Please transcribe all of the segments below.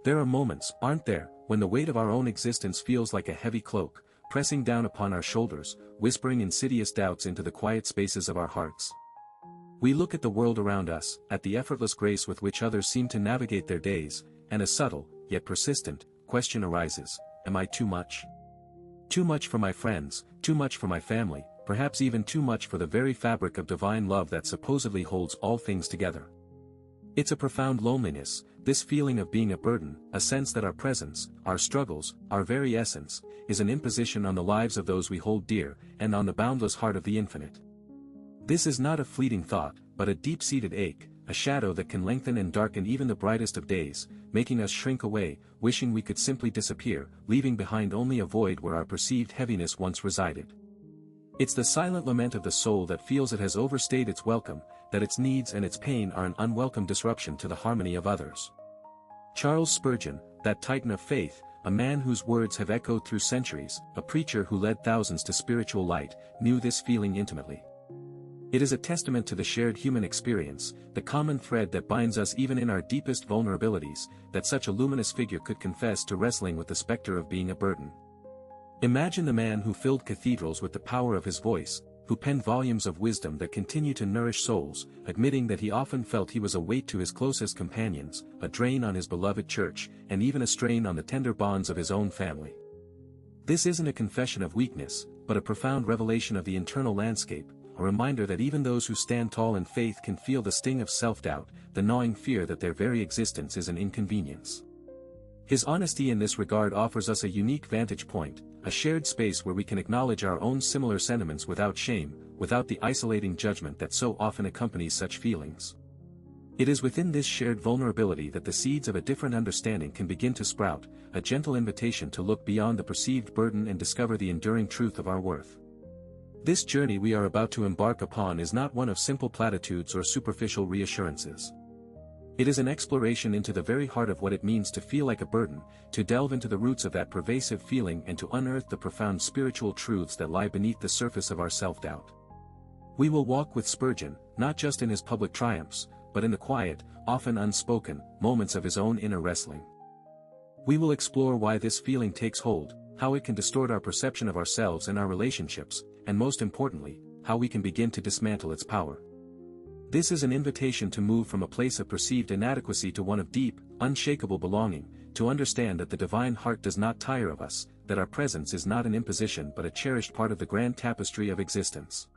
There are moments, aren't there, when the weight of our own existence feels like a heavy cloak, pressing down upon our shoulders, whispering insidious doubts into the quiet spaces of our hearts. We look at the world around us, at the effortless grace with which others seem to navigate their days, and a subtle, yet persistent, question arises: am I too much? Too much for my friends, too much for my family, perhaps even too much for the very fabric of divine love that supposedly holds all things together. It's a profound loneliness, this feeling of being a burden, a sense that our presence, our struggles, our very essence, is an imposition on the lives of those we hold dear, and on the boundless heart of the infinite. This is not a fleeting thought, but a deep-seated ache, a shadow that can lengthen and darken even the brightest of days, making us shrink away, wishing we could simply disappear, leaving behind only a void where our perceived heaviness once resided. It's the silent lament of the soul that feels it has overstayed its welcome, that its needs and its pain are an unwelcome disruption to the harmony of others. Charles Spurgeon, that titan of faith, a man whose words have echoed through centuries, a preacher who led thousands to spiritual light, knew this feeling intimately. It is a testament to the shared human experience, the common thread that binds us even in our deepest vulnerabilities, that such a luminous figure could confess to wrestling with the specter of being a burden. Imagine the man who filled cathedrals with the power of his voice, who penned volumes of wisdom that continue to nourish souls, admitting that he often felt he was a weight to his closest companions, a drain on his beloved church, and even a strain on the tender bonds of his own family. This isn't a confession of weakness, but a profound revelation of the internal landscape, a reminder that even those who stand tall in faith can feel the sting of self-doubt, the gnawing fear that their very existence is an inconvenience. His honesty in this regard offers us a unique vantage point, a shared space where we can acknowledge our own similar sentiments without shame, without the isolating judgment that so often accompanies such feelings. It is within this shared vulnerability that the seeds of a different understanding can begin to sprout, a gentle invitation to look beyond the perceived burden and discover the enduring truth of our worth. This journey we are about to embark upon is not one of simple platitudes or superficial reassurances. It is an exploration into the very heart of what it means to feel like a burden, to delve into the roots of that pervasive feeling and to unearth the profound spiritual truths that lie beneath the surface of our self-doubt. We will walk with Spurgeon, not just in his public triumphs, but in the quiet, often unspoken, moments of his own inner wrestling. We will explore why this feeling takes hold, how it can distort our perception of ourselves and our relationships, and most importantly, how we can begin to dismantle its power. This is an invitation to move from a place of perceived inadequacy to one of deep, unshakable belonging, to understand that the divine heart does not tire of us, that our presence is not an imposition but a cherished part of the grand tapestry of existence.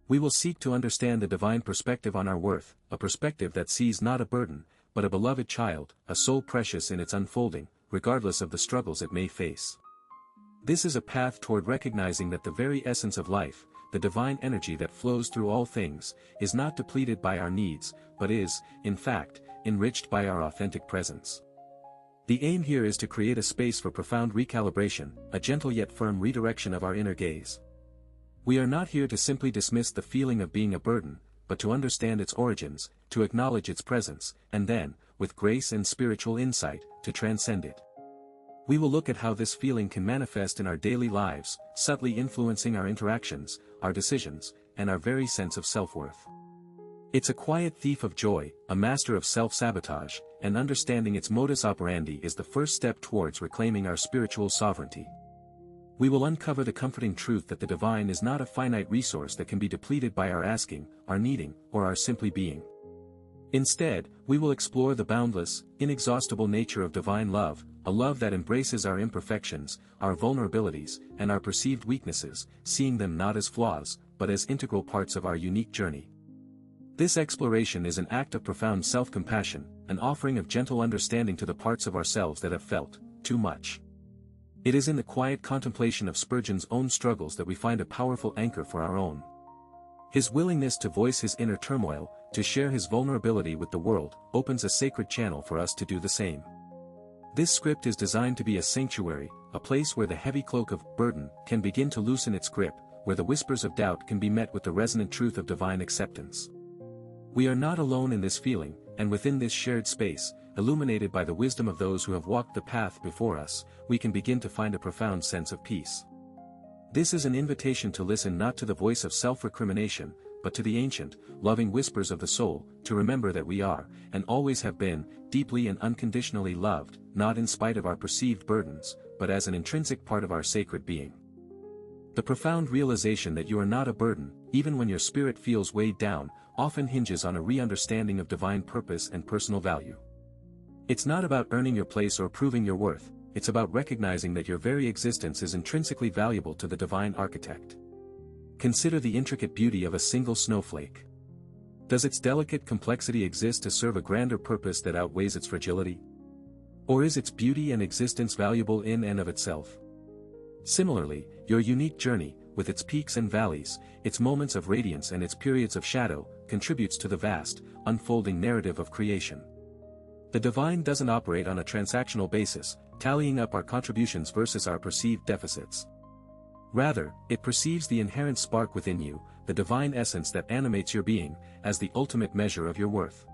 We will seek to understand the divine perspective on our worth, a perspective that sees not a burden, but a beloved child, a soul precious in its unfolding, regardless of the struggles it may face. This is a path toward recognizing that the very essence of life, the divine energy that flows through all things, is not depleted by our needs, but is, in fact, enriched by our authentic presence. The aim here is to create a space for profound recalibration, a gentle yet firm redirection of our inner gaze. We are not here to simply dismiss the feeling of being a burden, but to understand its origins, to acknowledge its presence, and then, with grace and spiritual insight, to transcend it. We will look at how this feeling can manifest in our daily lives, subtly influencing our interactions, our decisions, and our very sense of self-worth. It's a quiet thief of joy, a master of self-sabotage, and understanding its modus operandi is the first step towards reclaiming our spiritual sovereignty. We will uncover the comforting truth that the divine is not a finite resource that can be depleted by our asking, our needing, or our simply being. Instead, we will explore the boundless, inexhaustible nature of divine love, a love that embraces our imperfections, our vulnerabilities, and our perceived weaknesses, seeing them not as flaws, but as integral parts of our unique journey. This exploration is an act of profound self-compassion, an offering of gentle understanding to the parts of ourselves that have felt too much. It is in the quiet contemplation of Spurgeon's own struggles that we find a powerful anchor for our own. His willingness to voice his inner turmoil, to share his vulnerability with the world, opens a sacred channel for us to do the same. This script is designed to be a sanctuary, a place where the heavy cloak of burden can begin to loosen its grip, where the whispers of doubt can be met with the resonant truth of divine acceptance. We are not alone in this feeling, and within this shared space, illuminated by the wisdom of those who have walked the path before us, we can begin to find a profound sense of peace. This is an invitation to listen not to the voice of self-recrimination, but to the ancient, loving whispers of the soul, to remember that we are, and always have been, deeply and unconditionally loved, not in spite of our perceived burdens, but as an intrinsic part of our sacred being. The profound realization that you are not a burden, even when your spirit feels weighed down, often hinges on a re-understanding of divine purpose and personal value. It's not about earning your place or proving your worth, it's about recognizing that your very existence is intrinsically valuable to the divine architect. Consider the intricate beauty of a single snowflake. Does its delicate complexity exist to serve a grander purpose that outweighs its fragility? Or is its beauty and existence valuable in and of itself? Similarly, your unique journey, with its peaks and valleys, its moments of radiance and its periods of shadow, contributes to the vast, unfolding narrative of creation. The divine doesn't operate on a transactional basis, tallying up our contributions versus our perceived deficits. Rather, it perceives the inherent spark within you, the divine essence that animates your being, as the ultimate measure of your worth.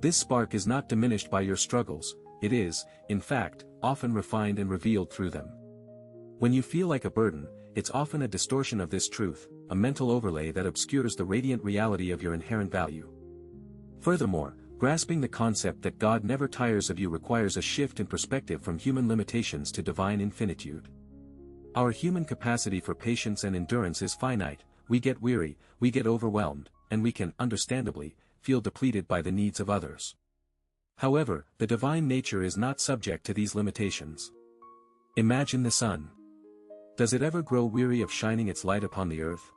This spark is not diminished by your struggles, it is, in fact, often refined and revealed through them. When you feel like a burden, it's often a distortion of this truth, a mental overlay that obscures the radiant reality of your inherent value. Furthermore, grasping the concept that God never tires of you requires a shift in perspective from human limitations to divine infinitude. Our human capacity for patience and endurance is finite, we get weary, we get overwhelmed, and we can, understandably, feel depleted by the needs of others. However, the divine nature is not subject to these limitations. Imagine the sun. Does it ever grow weary of shining its light upon the earth?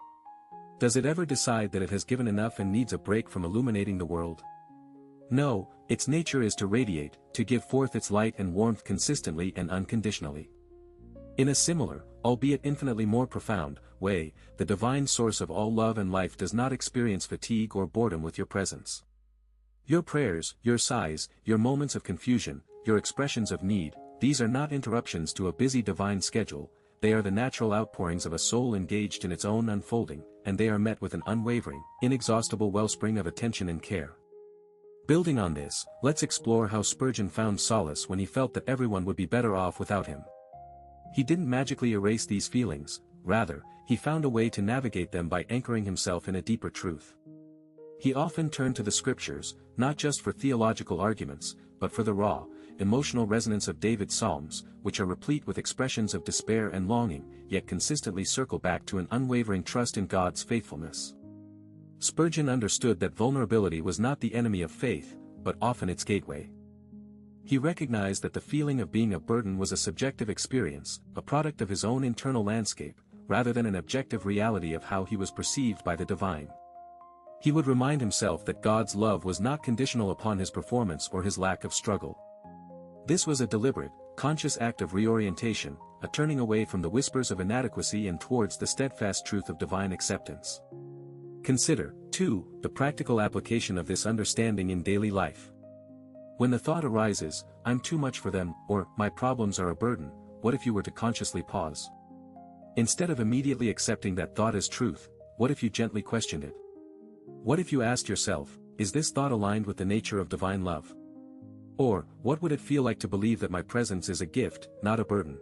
Does it ever decide that it has given enough and needs a break from illuminating the world? No, its nature is to radiate, to give forth its light and warmth consistently and unconditionally. In a similar, albeit infinitely more profound, way, the divine source of all love and life does not experience fatigue or boredom with your presence. Your prayers, your sighs, your moments of confusion, your expressions of need, these are not interruptions to a busy divine schedule, they are the natural outpourings of a soul engaged in its own unfolding, and they are met with an unwavering, inexhaustible wellspring of attention and care. Building on this, let's explore how Spurgeon found solace when he felt that everyone would be better off without him. He didn't magically erase these feelings, rather, he found a way to navigate them by anchoring himself in a deeper truth. He often turned to the scriptures, not just for theological arguments, but for the raw, emotional resonance of David's psalms, which are replete with expressions of despair and longing, yet consistently circle back to an unwavering trust in God's faithfulness. Spurgeon understood that vulnerability was not the enemy of faith, but often its gateway. He recognized that the feeling of being a burden was a subjective experience, a product of his own internal landscape, rather than an objective reality of how he was perceived by the divine. He would remind himself that God's love was not conditional upon his performance or his lack of struggle. This was a deliberate, conscious act of reorientation, a turning away from the whispers of inadequacy and towards the steadfast truth of divine acceptance. Consider, too, the practical application of this understanding in daily life. When the thought arises, "I'm too much for them," or "my problems are a burden," what if you were to consciously pause? Instead of immediately accepting that thought as truth, what if you gently questioned it? What if you asked yourself, "Is this thought aligned with the nature of divine love?" Or, "What would it feel like to believe that my presence is a gift, not a burden?"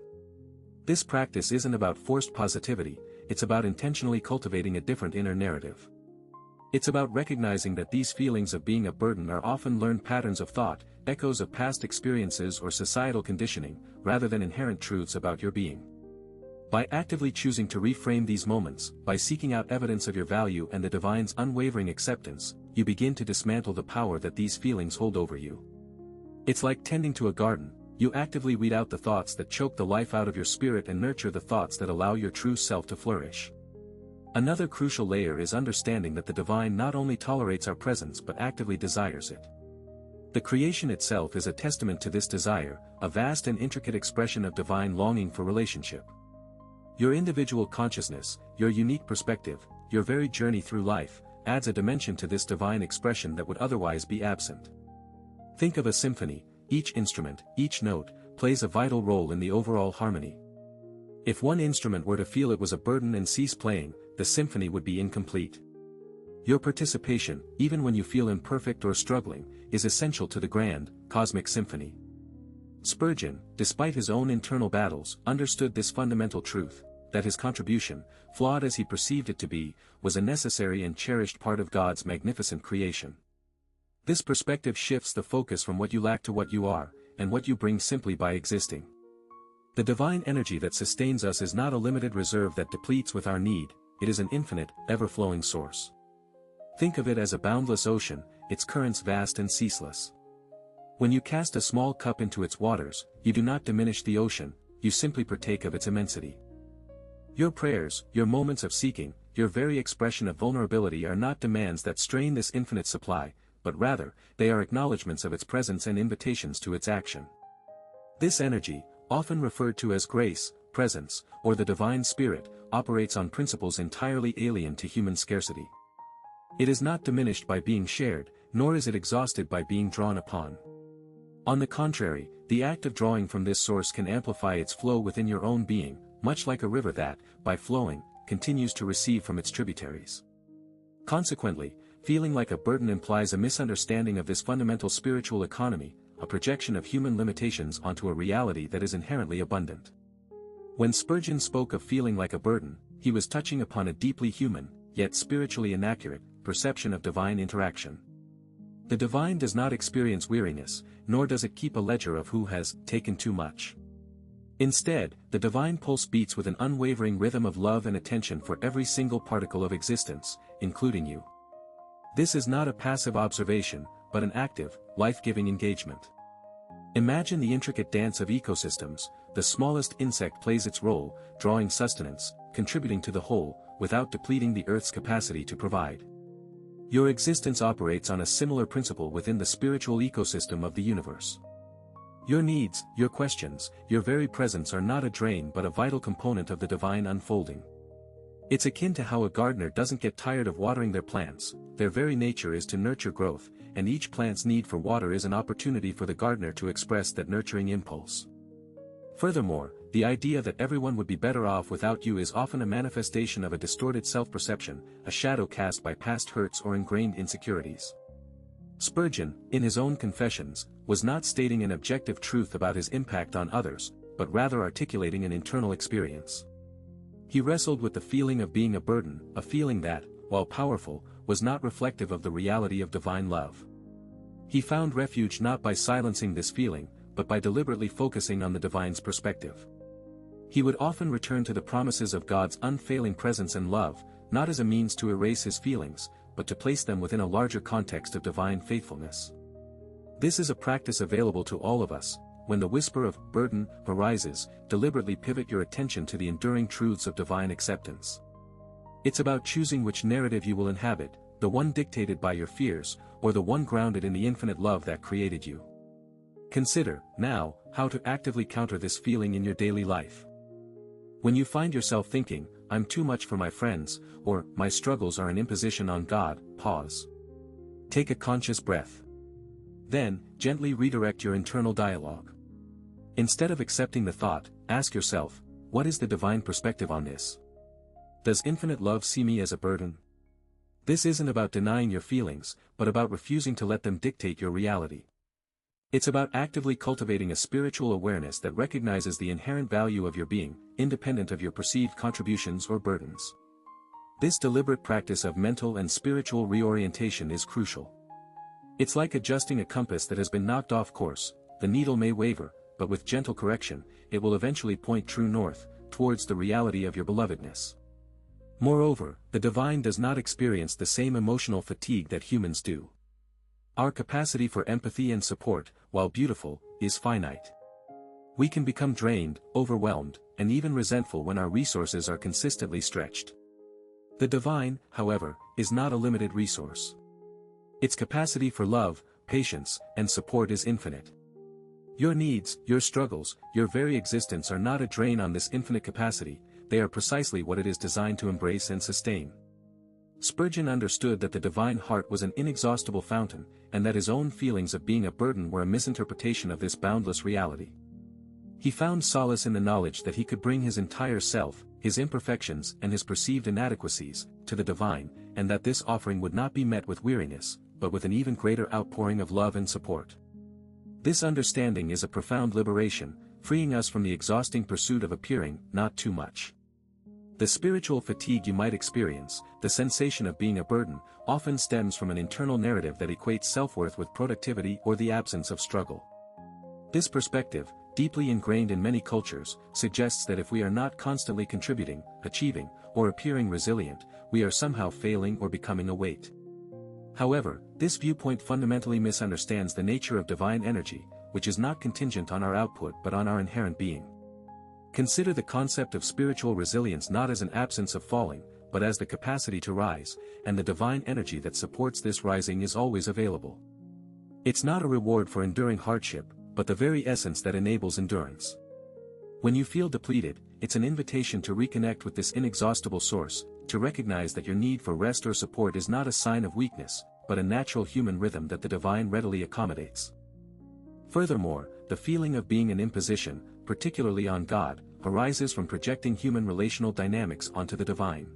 This practice isn't about forced positivity, it's about intentionally cultivating a different inner narrative. It's about recognizing that these feelings of being a burden are often learned patterns of thought, echoes of past experiences or societal conditioning, rather than inherent truths about your being. By actively choosing to reframe these moments, by seeking out evidence of your value and the divine's unwavering acceptance, you begin to dismantle the power that these feelings hold over you. It's like tending to a garden, you actively weed out the thoughts that choke the life out of your spirit and nurture the thoughts that allow your true self to flourish. Another crucial layer is understanding that the divine not only tolerates our presence but actively desires it. The creation itself is a testament to this desire, a vast and intricate expression of divine longing for relationship. Your individual consciousness, your unique perspective, your very journey through life, adds a dimension to this divine expression that would otherwise be absent. Think of a symphony, each instrument, each note, plays a vital role in the overall harmony. If one instrument were to feel it was a burden and cease playing, the symphony would be incomplete. Your participation, even when you feel imperfect or struggling, is essential to the grand, cosmic symphony. Spurgeon, despite his own internal battles, understood this fundamental truth. that his contribution, flawed as he perceived it to be, was a necessary and cherished part of God's magnificent creation. This perspective shifts the focus from what you lack to what you are, and what you bring simply by existing. The divine energy that sustains us is not a limited reserve that depletes with our need, it is an infinite, ever-flowing source. Think of it as a boundless ocean, its currents vast and ceaseless. When you cast a small cup into its waters, you do not diminish the ocean, you simply partake of its immensity. Your prayers, your moments of seeking, your very expression of vulnerability are not demands that strain this infinite supply, but rather, they are acknowledgments of its presence and invitations to its action. This energy, often referred to as grace, presence, or the divine spirit, operates on principles entirely alien to human scarcity. It is not diminished by being shared, nor is it exhausted by being drawn upon. On the contrary, the act of drawing from this source can amplify its flow within your own being, much like a river that, by flowing, continues to receive from its tributaries. Consequently, feeling like a burden implies a misunderstanding of this fundamental spiritual economy, a projection of human limitations onto a reality that is inherently abundant. When Spurgeon spoke of feeling like a burden, he was touching upon a deeply human, yet spiritually inaccurate, perception of divine interaction. The divine does not experience weariness, nor does it keep a ledger of who has taken too much. Instead, the divine pulse beats with an unwavering rhythm of love and attention for every single particle of existence, including you. This is not a passive observation, but an active, life-giving engagement. Imagine the intricate dance of ecosystems. The smallest insect plays its role, drawing sustenance, contributing to the whole, without depleting the Earth's capacity to provide. Your existence operates on a similar principle within the spiritual ecosystem of the universe. Your needs, your questions, your very presence are not a drain but a vital component of the divine unfolding. It's akin to how a gardener doesn't get tired of watering their plants. Their very nature is to nurture growth, and each plant's need for water is an opportunity for the gardener to express that nurturing impulse. Furthermore, the idea that everyone would be better off without you is often a manifestation of a distorted self-perception, a shadow cast by past hurts or ingrained insecurities. Spurgeon, in his own Confessions, was not stating an objective truth about his impact on others, but rather articulating an internal experience. He wrestled with the feeling of being a burden, a feeling that, while powerful, was not reflective of the reality of divine love. He found refuge not by silencing this feeling, but by deliberately focusing on the divine's perspective. He would often return to the promises of God's unfailing presence and love, not as a means to erase his feelings, but to place them within a larger context of divine faithfulness. This is a practice available to all of us. When the whisper of burden arises, deliberately pivot your attention to the enduring truths of divine acceptance. It's about choosing which narrative you will inhabit, the one dictated by your fears, or the one grounded in the infinite love that created you. Consider, now, how to actively counter this feeling in your daily life. When you find yourself thinking, "I'm too much for my friends," or "my struggles are an imposition on God," pause. Take a conscious breath. Then, gently redirect your internal dialogue. Instead of accepting the thought, ask yourself, what is the divine perspective on this? Does infinite love see me as a burden? This isn't about denying your feelings, but about refusing to let them dictate your reality. It's about actively cultivating a spiritual awareness that recognizes the inherent value of your being, independent of your perceived contributions or burdens. This deliberate practice of mental and spiritual reorientation is crucial. It's like adjusting a compass that has been knocked off course. The needle may waver, but with gentle correction, it will eventually point true north, towards the reality of your belovedness. Moreover, the divine does not experience the same emotional fatigue that humans do. Our capacity for empathy and support, while beautiful, is finite. We can become drained, overwhelmed, and even resentful when our resources are consistently stretched. The divine, however, is not a limited resource. Its capacity for love, patience, and support is infinite. Your needs, your struggles, your very existence are not a drain on this infinite capacity, they are precisely what it is designed to embrace and sustain. Spurgeon understood that the divine heart was an inexhaustible fountain, and that his own feelings of being a burden were a misinterpretation of this boundless reality. He found solace in the knowledge that he could bring his entire self, his imperfections and his perceived inadequacies, to the divine, and that this offering would not be met with weariness, but with an even greater outpouring of love and support. This understanding is a profound liberation, freeing us from the exhausting pursuit of appearing not too much. The spiritual fatigue you might experience, the sensation of being a burden, often stems from an internal narrative that equates self-worth with productivity or the absence of struggle. This perspective, deeply ingrained in many cultures, suggests that if we are not constantly contributing, achieving, or appearing resilient, we are somehow failing or becoming a weight. However, this viewpoint fundamentally misunderstands the nature of divine energy, which is not contingent on our output but on our inherent being. Consider the concept of spiritual resilience not as an absence of falling, but as the capacity to rise, and the divine energy that supports this rising is always available. It's not a reward for enduring hardship, but the very essence that enables endurance. When you feel depleted, it's an invitation to reconnect with this inexhaustible source, to recognize that your need for rest or support is not a sign of weakness, but a natural human rhythm that the divine readily accommodates. Furthermore, the feeling of being an imposition, particularly on God, arises from projecting human relational dynamics onto the divine.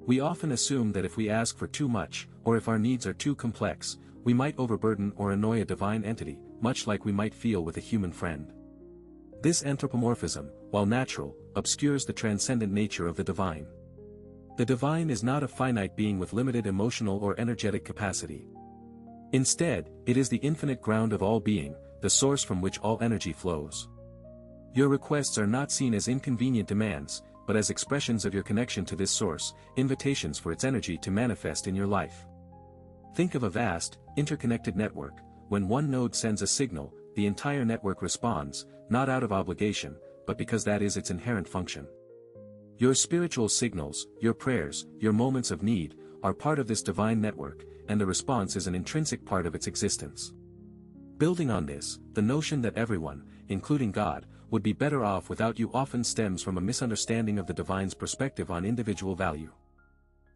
We often assume that if we ask for too much, or if our needs are too complex, we might overburden or annoy a divine entity, much like we might feel with a human friend. This anthropomorphism, while natural, obscures the transcendent nature of the divine. The divine is not a finite being with limited emotional or energetic capacity. Instead, it is the infinite ground of all being, the source from which all energy flows. Your requests are not seen as inconvenient demands, but as expressions of your connection to this source, invitations for its energy to manifest in your life. Think of a vast, interconnected network. When one node sends a signal, the entire network responds, not out of obligation, but because that is its inherent function. Your spiritual signals, your prayers, your moments of need, are part of this divine network, and the response is an intrinsic part of its existence. Building on this, the notion that everyone, including God, would be better off without you often stems from a misunderstanding of the divine's perspective on individual value.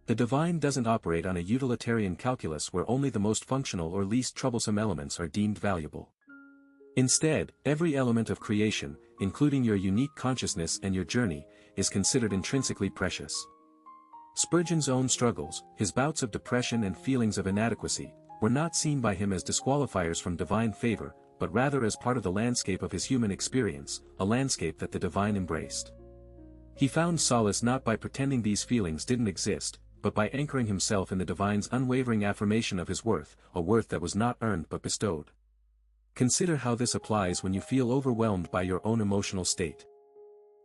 The divine doesn't operate on a utilitarian calculus where only the most functional or least troublesome elements are deemed valuable. Instead, every element of creation, including your unique consciousness and your journey, is considered intrinsically precious. Spurgeon's own struggles, his bouts of depression and feelings of inadequacy, were not seen by him as disqualifiers from divine favor, but rather as part of the landscape of his human experience, a landscape that the divine embraced. He found solace not by pretending these feelings didn't exist, but by anchoring himself in the divine's unwavering affirmation of his worth, a worth that was not earned but bestowed. Consider how this applies when you feel overwhelmed by your own emotional state.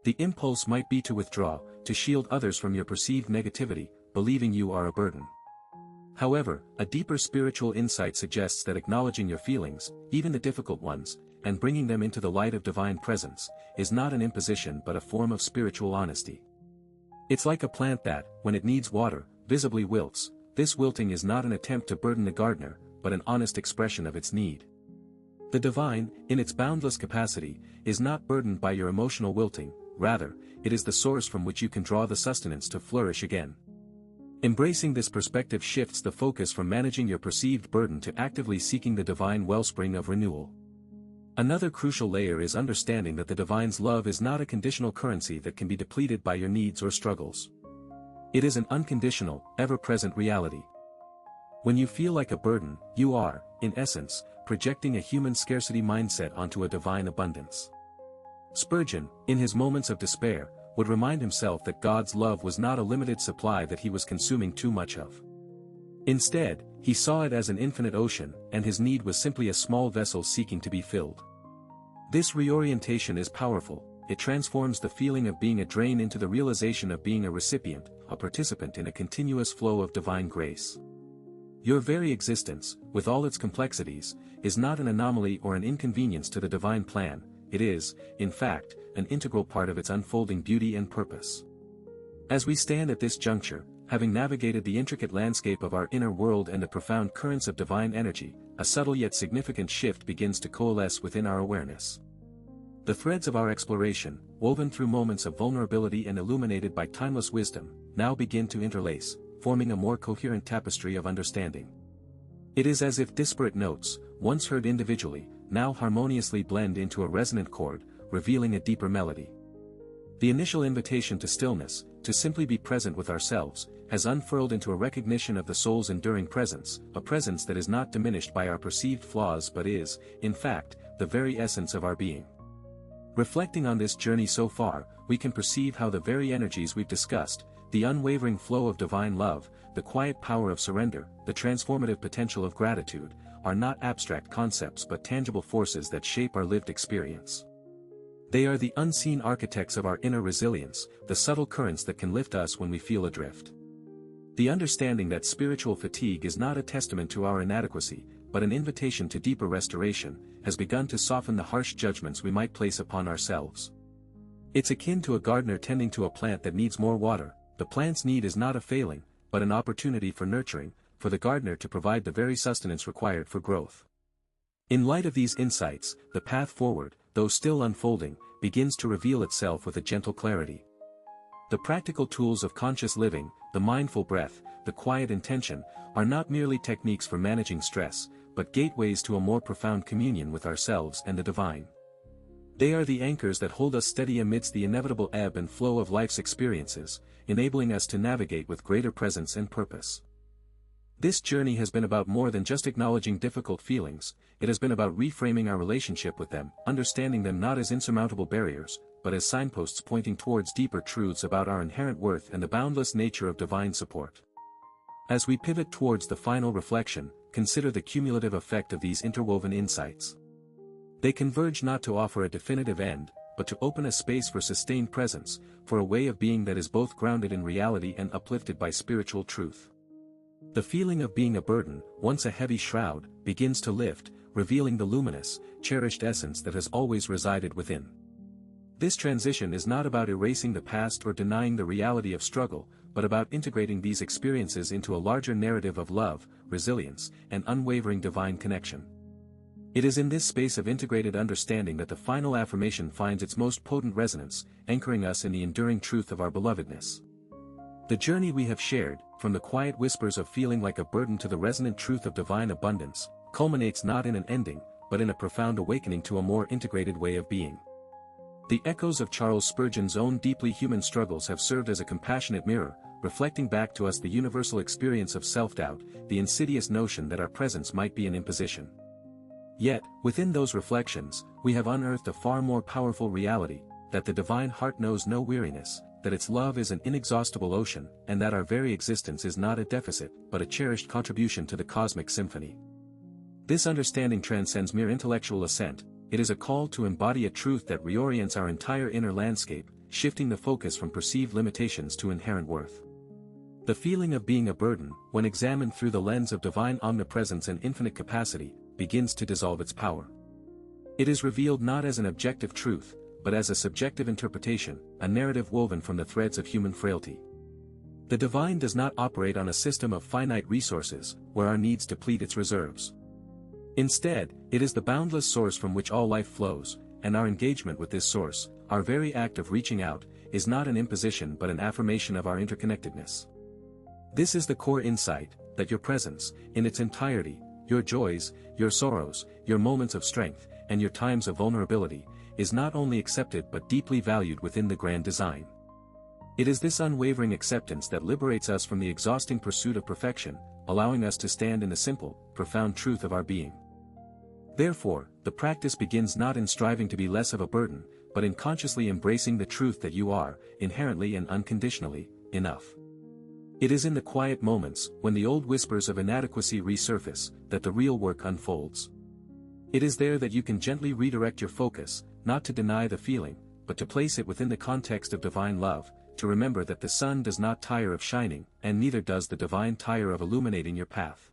The impulse might be to withdraw, to shield others from your perceived negativity, believing you are a burden. However, a deeper spiritual insight suggests that acknowledging your feelings, even the difficult ones, and bringing them into the light of divine presence, is not an imposition but a form of spiritual honesty. It's like a plant that, when it needs water, visibly wilts. This wilting is not an attempt to burden the gardener, but an honest expression of its need. The divine, in its boundless capacity, is not burdened by your emotional wilting, rather, it is the source from which you can draw the sustenance to flourish again. Embracing this perspective shifts the focus from managing your perceived burden to actively seeking the divine wellspring of renewal. Another crucial layer is understanding that the divine's love is not a conditional currency that can be depleted by your needs or struggles. It is an unconditional, ever-present reality. When you feel like a burden, you are, in essence, projecting a human scarcity mindset onto a divine abundance. Spurgeon, in his moments of despair, would remind himself that God's love was not a limited supply that he was consuming too much of. Instead, he saw it as an infinite ocean, and his need was simply a small vessel seeking to be filled. This reorientation is powerful. It transforms the feeling of being a drain into the realization of being a recipient, a participant in a continuous flow of divine grace. Your very existence, with all its complexities, is not an anomaly or an inconvenience to the divine plan. It is, in fact, an integral part of its unfolding beauty and purpose. As we stand at this juncture, having navigated the intricate landscape of our inner world and the profound currents of divine energy, a subtle yet significant shift begins to coalesce within our awareness. The threads of our exploration, woven through moments of vulnerability and illuminated by timeless wisdom, now begin to interlace, forming a more coherent tapestry of understanding. It is as if disparate notes, once heard individually, now harmoniously blend into a resonant chord, revealing a deeper melody. The initial invitation to stillness, to simply be present with ourselves, has unfurled into a recognition of the soul's enduring presence, a presence that is not diminished by our perceived flaws but is, in fact, the very essence of our being. Reflecting on this journey so far, we can perceive how the very energies we've discussed, the unwavering flow of divine love, the quiet power of surrender, the transformative potential of gratitude, are not abstract concepts but tangible forces that shape our lived experience. They are the unseen architects of our inner resilience, the subtle currents that can lift us when we feel adrift. The understanding that spiritual fatigue is not a testament to our inadequacy, but an invitation to deeper restoration, has begun to soften the harsh judgments we might place upon ourselves. It's akin to a gardener tending to a plant that needs more water. The plant's need is not a failing, but an opportunity for nurturing, for the gardener to provide the very sustenance required for growth. In light of these insights, the path forward, though still unfolding, begins to reveal itself with a gentle clarity. The practical tools of conscious living, the mindful breath, the quiet intention, are not merely techniques for managing stress, but gateways to a more profound communion with ourselves and the divine. They are the anchors that hold us steady amidst the inevitable ebb and flow of life's experiences, enabling us to navigate with greater presence and purpose. This journey has been about more than just acknowledging difficult feelings. It has been about reframing our relationship with them, understanding them not as insurmountable barriers, but as signposts pointing towards deeper truths about our inherent worth and the boundless nature of divine support. As we pivot towards the final reflection, consider the cumulative effect of these interwoven insights. They converge not to offer a definitive end, but to open a space for sustained presence, for a way of being that is both grounded in reality and uplifted by spiritual truth. The feeling of being a burden, once a heavy shroud, begins to lift, revealing the luminous, cherished essence that has always resided within. This transition is not about erasing the past or denying the reality of struggle, but about integrating these experiences into a larger narrative of love, resilience, and unwavering divine connection. It is in this space of integrated understanding that the final affirmation finds its most potent resonance, anchoring us in the enduring truth of our belovedness. The journey we have shared, from the quiet whispers of feeling like a burden to the resonant truth of divine abundance, culminates not in an ending, but in a profound awakening to a more integrated way of being. The echoes of Charles Spurgeon's own deeply human struggles have served as a compassionate mirror, reflecting back to us the universal experience of self-doubt, the insidious notion that our presence might be an imposition. Yet, within those reflections, we have unearthed a far more powerful reality, that the divine heart knows no weariness, that its love is an inexhaustible ocean, and that our very existence is not a deficit, but a cherished contribution to the cosmic symphony. This understanding transcends mere intellectual assent. It is a call to embody a truth that reorients our entire inner landscape, shifting the focus from perceived limitations to inherent worth. The feeling of being a burden, when examined through the lens of divine omnipresence and infinite capacity, begins to dissolve its power. It is revealed not as an objective truth, but as a subjective interpretation, a narrative woven from the threads of human frailty. The divine does not operate on a system of finite resources, where our needs deplete its reserves. Instead, it is the boundless source from which all life flows, and our engagement with this source, our very act of reaching out, is not an imposition but an affirmation of our interconnectedness. This is the core insight, that your presence, in its entirety, your joys, your sorrows, your moments of strength, and your times of vulnerability, is not only accepted but deeply valued within the grand design. It is this unwavering acceptance that liberates us from the exhausting pursuit of perfection, allowing us to stand in the simple, profound truth of our being. Therefore, the practice begins not in striving to be less of a burden, but in consciously embracing the truth that you are, inherently and unconditionally, enough. It is in the quiet moments, when the old whispers of inadequacy resurface, that the real work unfolds. It is there that you can gently redirect your focus, not to deny the feeling, but to place it within the context of divine love, to remember that the sun does not tire of shining, and neither does the divine tire of illuminating your path.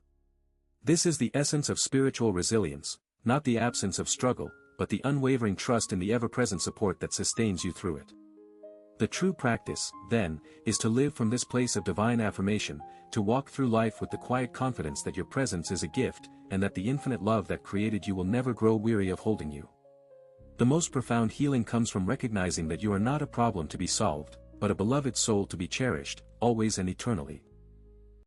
This is the essence of spiritual resilience, not the absence of struggle, but the unwavering trust in the ever-present support that sustains you through it. The true practice, then, is to live from this place of divine affirmation, to walk through life with the quiet confidence that your presence is a gift, and that the infinite love that created you will never grow weary of holding you. The most profound healing comes from recognizing that you are not a problem to be solved, but a beloved soul to be cherished, always and eternally.